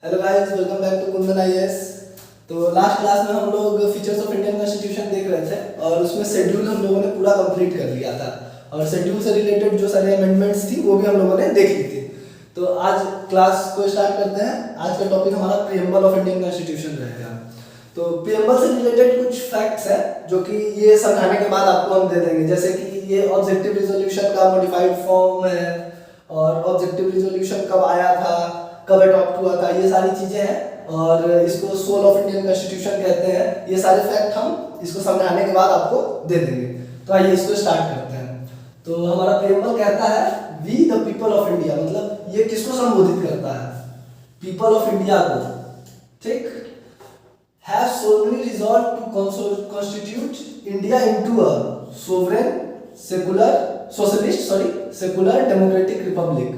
Hello guys, welcome back to Kundan IAS. तो last class में हम लोग फीचर्स ऑफ इंडियन कॉन्स्टिट्यूशन देख रहे थे और उसमें शेड्यूल हम लोगों ने पूरा कंप्लीट कर लिया था और शेड्यूल से रिलेटेड जो सारे अमेंडमेंट्स थी वो भी हम लोगों ने देख ली थी। तो आज क्लास को स्टार्ट करते हैं। आज का टॉपिक हमारा प्रीएम्बल ऑफ इंडियन कॉन्स्टिट्यूशन रहेगा। तो प्रीएम्बल से रिलेटेड कुछ फैक्ट्स है जो कि ये समझाने के बाद आपको हम दे देंगे, जैसे कि ये ऑब्जेक्टिव रिजोल्यूशन का मॉडिफाइड फॉर्म है और ऑब्जेक्टिव रिजोल्यूशन कब आया था, कब अडॉप्ट हुआ था, ये सारी चीजें हैं और इसको सोल ऑफ इंडियन कॉन्स्टिट्यूशन कहते हैं। ये सारे फैक्ट हम इसको समझाने के बाद आपको दे देंगे। तो आइए इसको स्टार्ट करते हैं। तो हमारा प्रीएम्बल कहता है we the people of India, मतलब ये किसको संबोधित करता है? पीपल ऑफ इंडिया को, ठीक। Have solemnly resolved to constitute India into a sovereign secular democratic republic.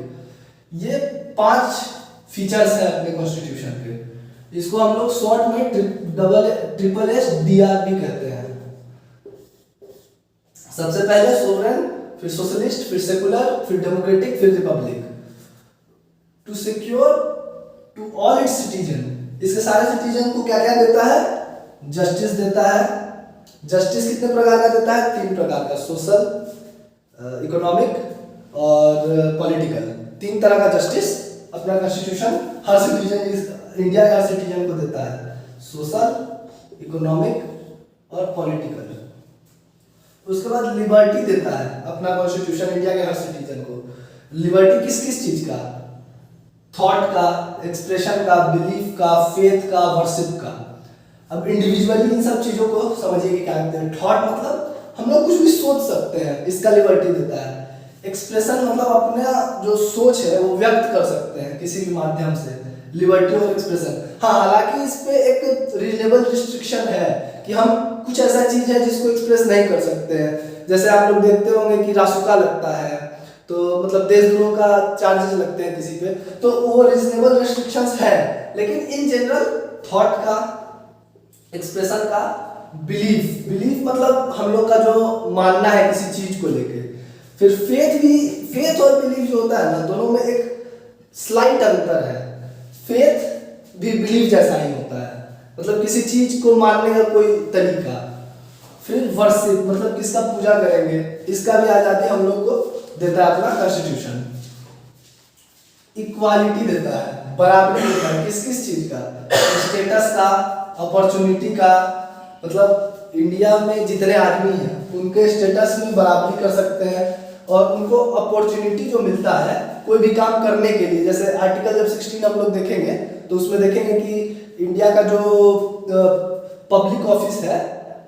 ये 5 फीचर्स है अपने कॉन्स्टिट्यूशन के। इसको हम लोग शॉर्ट में ट्रिपल एस डीआर भी कहते हैं। सबसे पहले सोवरेन, फिर सोशलिस्ट, फिर सेकुलर, फिर डेमोक्रेटिक, फिर republic. To secure to all its citizen, इसके सारे सिटीजन को क्या क्या देता है? जस्टिस देता है। जस्टिस कितने प्रकार का देता है? 3 प्रकार का, सोशल, इकोनॉमिक और पॉलिटिकल। 3 तरह का जस्टिस अपना कॉन्स्टिट्यूशन हर सिटीजन, इंडिया के हर सिटीजन को देता है, सोशल, इकोनॉमिक और पॉलिटिकल। उसके बाद लिबर्टी देता है अपना कॉन्स्टिट्यूशन इंडिया के हर सिटीजन को। लिबर्टी किस किस चीज का? थॉट का, एक्सप्रेशन का, बिलीफ का, फेथ का, वर्शिप का। अब इंडिविजुअली इन सब चीजों को समझिए कि क्या कहते हैं। थॉट मतलब हम लोग कुछ भी सोच सकते हैं, इसका लिबर्टी देता है। एक्सप्रेशन मतलब अपना जो सोच है वो व्यक्त कर सकते हैं किसी भी माध्यम से, लिबर्टी ऑफ एक्सप्रेशन। हाँ, हालांकि इस पे एक रीजनेबल रिस्ट्रिक्शन है कि हम कुछ ऐसा चीज है जिसको एक्सप्रेस नहीं कर सकते हैं। जैसे आप लोग देखते होंगे कि रासुका लगता है, तो मतलब देशद्रोह का चार्जेस लगते हैं किसी पे, तो वो रीजनेबल रिस्ट्रिक्शंस है। लेकिन इन जनरल थॉट का, एक्सप्रेशन का, बिलीफ मतलब हम लोग का जो मानना है किसी चीज को लेके। फिर फेथ और बिलीफ जो होता है ना, दोनों में एक स्लाइट अंतर है। फेथ भी बिलीफ जैसा ही होता है, मतलब किसी चीज को मानने का कोई तरीका। फिर वर्शिप मतलब किसका पूजा करेंगे, इसका भी आजादी हम लोग को देता है अपना कॉन्स्टिट्यूशन। इक्वालिटी देता है, बराबरी देता है, किस किस चीज का? स्टेटस का, अपॉर्चुनिटी का, मतलब इंडिया में जितने आदमी हैं उनके स्टेटस में बराबरी कर सकते हैं और उनको अपॉर्चुनिटी जो मिलता है कोई भी काम करने के लिए। जैसे आर्टिकल जब 16 हम लोग देखेंगे तो उसमें देखेंगे कि इंडिया का जो पब्लिक ऑफिस है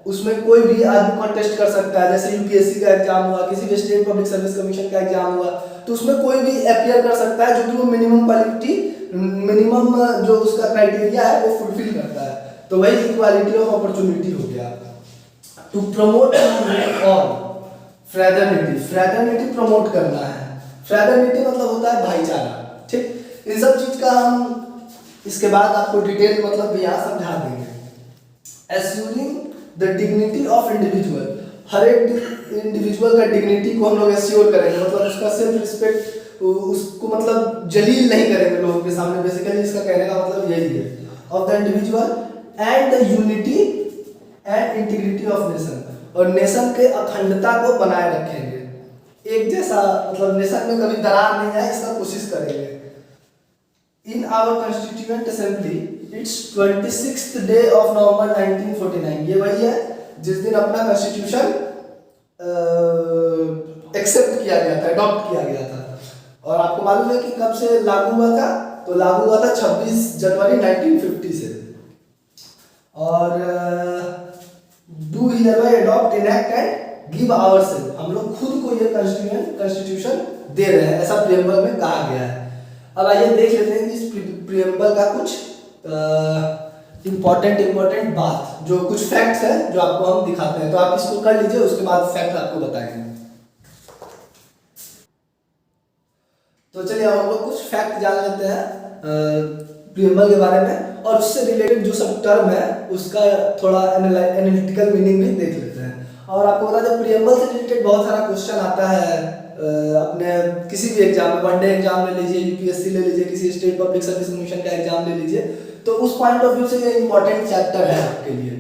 उसमें कोई भी आदमी कॉन्टेस्ट कर सकता है। जैसे यूपीएससी का एग्जाम हुआ, किसी भी स्टेट पब्लिक सर्विस कमीशन का एग्जाम हुआ, तो उसमें कोई भी अपियर कर सकता है जो कि वो मिनिमम जो उसका क्राइटेरिया है वो फुलफिल करता है। तो वही इक्वालिटी ऑफ अपॉर्चुनिटी हो गया। To promote all fraternity promote करना है। फ्रेटर्निटी मतलब होता है भाईचारा, ठीक। इन सब चीज का हम इसके बाद आपको डिटेल मतलब भी यहाँ समझा देंगे। एस्यूरिंग द डिग्निटी ऑफ इंडिविजुअल, हर एक इंडिविजुअल का डिग्निटी को हम लोग एस्योर करेंगे, मतलब उसका सेल्फ रिस्पेक्ट, उसको मतलब जलील नहीं करेंगे लोगों के सामने। बेसिकली इसका कहने का मतलब यही है। Of the individual and the unity and integrity of nation, और नेशन के अखंडता को बनाए रखेंगे। एक जैसा मतलब नेशन में कभी दरार नहीं आए इसका कोशिश करेंगे। In our constituent assembly its 26th day of November 1949, ये वही है जिस दिन अपना कॉन्स्टिट्यूशन एक्सेप्ट किया गया था, अडॉप्ट किया गया था। और आपको मालूम है कि कब से लागू हुआ था? तो लागू हुआ था 26 जनवरी 1950 से। और do hereby adopt, enact and give ourselves, हम लोग खुद को ये कॉन्स्टिट्यूशन दे रहे हैं, ऐसा प्रीएम्बल में कहा गया है। अब आइए देख लेते हैं कि इस प्रीएम्बल का कुछ इंपॉर्टेंट बात, जो कुछ फैक्ट्स है जो आपको हम दिखाते हैं। तो आप इसको कर लीजिए, उसके बाद फैक्ट आपको बताएंगे। तो चलिए अब हम लोग कुछ फैक्ट जान लेते हैं प्रीएम्बल के बारे में, और उससे रिलेटेड जो सब टर्म है उसका थोड़ा एनालिटिकल मीनिंग भी देख लेते हैं। और आपको बता दें प्रीएम्बल से रिलेटेड बहुत सारा क्वेश्चन आता है अपने किसी भी एग्जाम में, वनडे एग्जाम ले लीजिए, यूपीएससी ले लीजिए, किसी स्टेट पब्लिक सर्विस कमीशन का एग्जाम ले लीजिए, तो उस पॉइंट ऑफ व्यू से ये इंपॉर्टेंट चैप्टर है आपके लिए।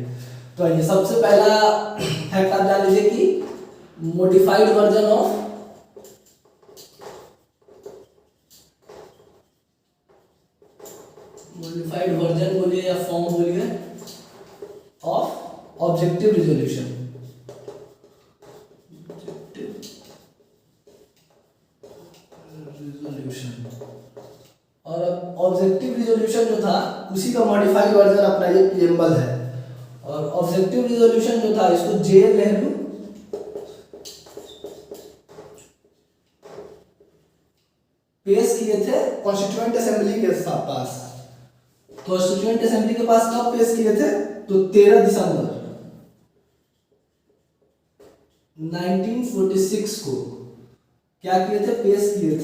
तो ये सबसे पहला फैक्ट आप जान लीजिए कि modified version of modified version बोलिए या फॉर्म बोलिए ऑफ ऑब्जेक्टिव रिजोल्यूशन। और ऑब्जेक्टिव रिजोल्यूशन जो था उसी का मॉडिफाइड वर्जन अपना ये प्रीएम्बल है। और ऑब्जेक्टिव रिजोल्यूशन जो था इसको जे नेहरू पेश किए थे कॉन्स्टिट्यूएंट असेंबली के पास। कॉन्स्टिट्यूएंट असेंबली के पास कब पेश किए थे? तो 13 दिसंबर 1946 को क्या किए थे? पेश किए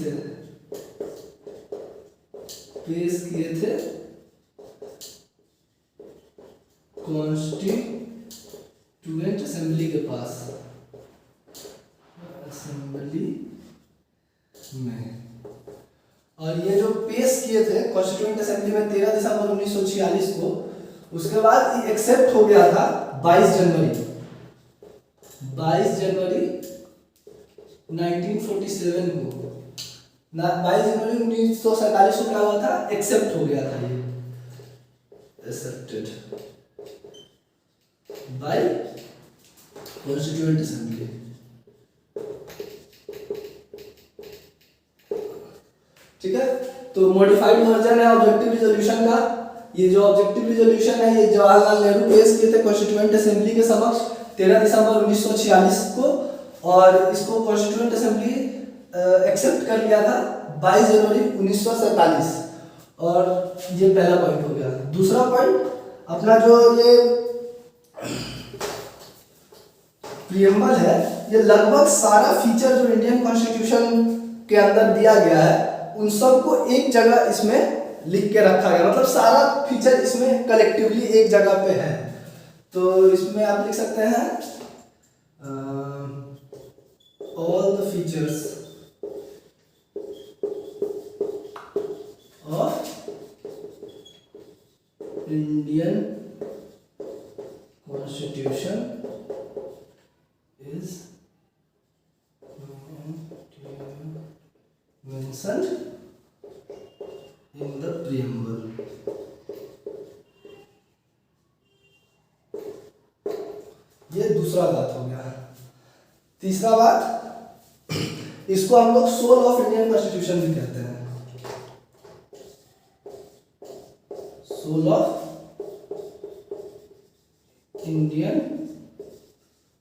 थे कॉन्स्टिट्यूएंट असेंबली के पास, असेंबली में। और ये जो पेश किए थे कॉन्स्टिट्यूएंट असेंबली में 13 दिसंबर 1946 को, उसके बाद ये एक्सेप्ट हो गया था 22 जनवरी 1947 को। 22 जनवरी 1947 को क्या हुआ था? एक्सेप्ट हो गया था, ये एक्सेप्टेड बाय कॉन्स्टिट्यूएंट असेंबली। ठीक है, तो मॉडिफाइड वर्जन है ऑब्जेक्टिव रिजोल्यूशन का। ये जो ऑब्जेक्टिव रिजोल्यूशन है ये जवाहरलाल नेहरू पेश किए थे कॉन्स्टिट्यूएंट असेंबली के समक्ष 13 दिसंबर 1946 को, और इसको कॉन्स्टिट्यूएंट असेंबली एक्सेप्ट कर लिया था 22 जनवरी 1947। और ये पहला पॉइंट हो गया। दूसरा पॉइंट अपना जो ये प्रीएम्बल है, ये लगभग सारा फीचर जो इंडियन कॉन्स्टिट्यूशन के अंदर दिया गया है उन सबको एक जगह इसमें लिख के रखा गया, मतलब सारा फीचर इसमें कलेक्टिवली एक जगह पे है। तो इसमें आप लिख सकते हैं all the features of Indian constitution is mentioned in the preamble। ये दूसरा बात हो गया। तीसरा बात, इसको हम लोग सोल ऑफ इंडियन कॉन्स्टिट्यूशन भी कहते हैं, soul of Indian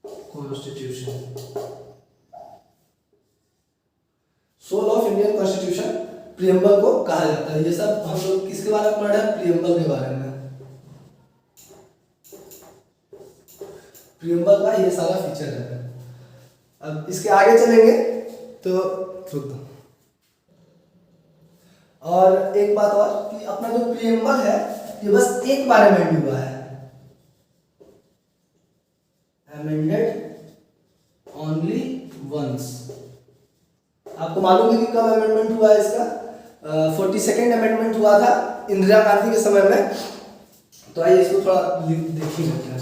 constitution. Soul of Indian constitution preamble को कहा जाता है। ये सब हम लोग किसके बारे में पढ़ रहे हैं? प्रीएम्बल के बारे में। प्रीएम्बल का ये सारा फीचर है। अब इसके आगे चलेंगे तो रुक दो। और एक बात और कि अपना जो प्रीएम्बल है ये बस एक बार अमेंड हुआ है, अमेंडेड ओनली वंस। आपको मालूम है कि कब अमेंडमेंट हुआ है इसका? 42nd अमेंडमेंट हुआ था इंदिरा गांधी के समय में। तो आइए इसको थोड़ा देखिए लेते हैं।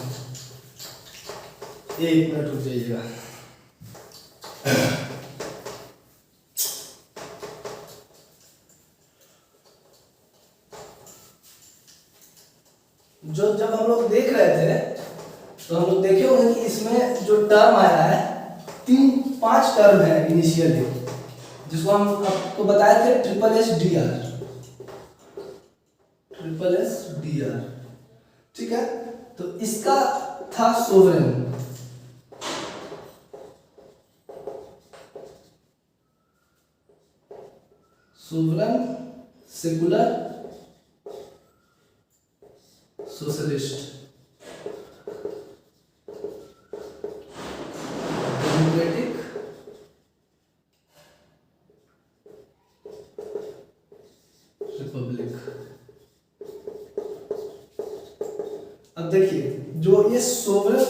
एक मिनट रुक जाइएगा। जो जब हम लोग देख रहे थे तो हम लोग देखे होंगे कि इसमें जो टर्म आया है 5 टर्म है इनिशियली, जिसको हम आपको बताए थे SSSDR। ठीक है, तो इसका था sovereign, secular, socialist, democratic, Republic. अब देखिए जो ये सोवरेन,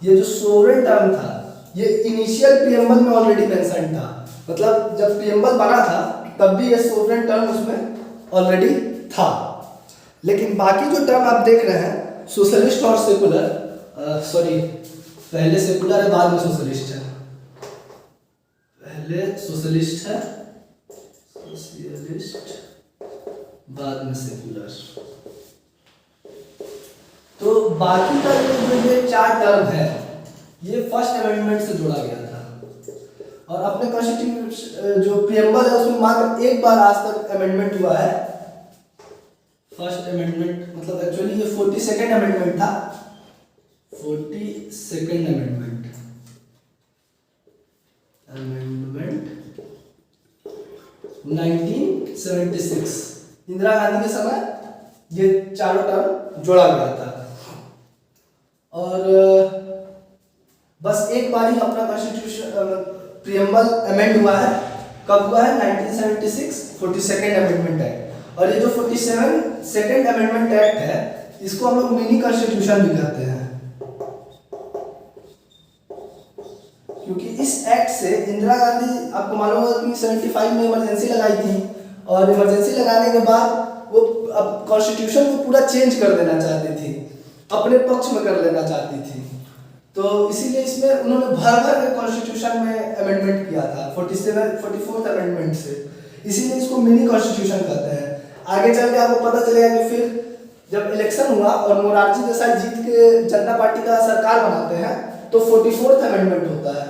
ये जो सोवरेन टर्म था ये इनिशियल प्रीएम्बल में ऑलरेडी मेंशन था, मतलब जब प्रीएम्बल बना था तब भी ये सोवरेन टर्म उसमें ऑलरेडी था। लेकिन बाकी जो टर्म आप देख रहे हैं सोशलिस्ट और सेकुलर, सॉरी पहले सेकुलर है बाद में सोशलिस्ट है, पहले सोशलिस्ट है, सोशलिस्ट बाद में सेकुलर। तो बाकी का ये 4 टर्म है ये फर्स्ट अमेंडमेंट से जोड़ा गया था, और अपने कॉन्स्टिट्यूशन जो प्रीएम्बल है उसमें मात्र एक बार आज तक अमेंडमेंट हुआ है। फर्स्ट अमेंडमेंट मतलब एक्चुअली ये 42nd अमेंडमेंट था, 42nd अमेंडमेंट 1976 इंदिरा गांधी के समय ये चारों टर्म जोड़ा गया था। और बस एक बार ही अपना कॉन्स्टिट्यूशन प्रीएम्बल अमेंड हुआ है, कब हुआ है 1976 42nd अमेंडमेंट एक्ट। और ये जो 42nd अमेंडमेंट एक्ट है इसको हम लोग मिनी कॉन्स्टिट्यूशन भी कहते हैं, क्योंकि इस एक्ट से इंदिरा गांधी आपको मालूम होगा कि 75 में इमरजेंसी लगाई थी, और इमरजेंसी लगाने के बाद वो अब कॉन्स्टिट्यूशन को पूरा चेंज कर देना चाहती थी, अपने पक्ष में कर लेना चाहती थी। तो इसीलिए इसमें उन्होंने भर भर के कॉन्स्टिट्यूशन में अमेंडमेंट किया था 44th अमेंडमेंट से, इसीलिए इसको मिनी कॉन्स्टिट्यूशन कहते हैं। आगे चल के आपको पता चलेगा कि फिर जब इलेक्शन हुआ और मोरारजी देसाई जीत के जनता पार्टी का सरकार बनाते हैं तो 44th अमेंडमेंट होता है,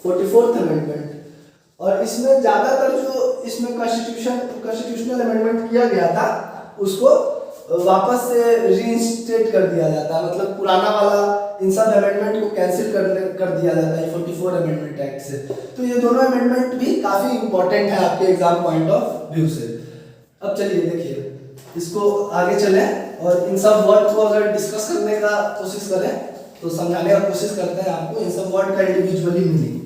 44th अमेंडमेंट। और इसमें ज़्यादातर जो इसमें कॉन्स्टिट्यूशनल अमेंडमेंट किया गया था उसको वापस से रीइंस्टेट कर दिया जाता है, मतलब पुराना वाला इन सब अमेंडमेंट को कैंसिल कर दिया जाता है 44 अमेंडमेंट एक्ट से। तो ये दोनों अमेंडमेंट भी काफ़ी इंपॉर्टेंट है आपके एग्जाम पॉइंट ऑफ व्यू से। अब चलिए देखिए इसको आगे चलें और इन सब वर्ड को अगर डिस्कस करने का कोशिश करें तो समझाने का कोशिश करते हैं आपको इन सब वर्ड का इंडिविजुअली मीनिंग।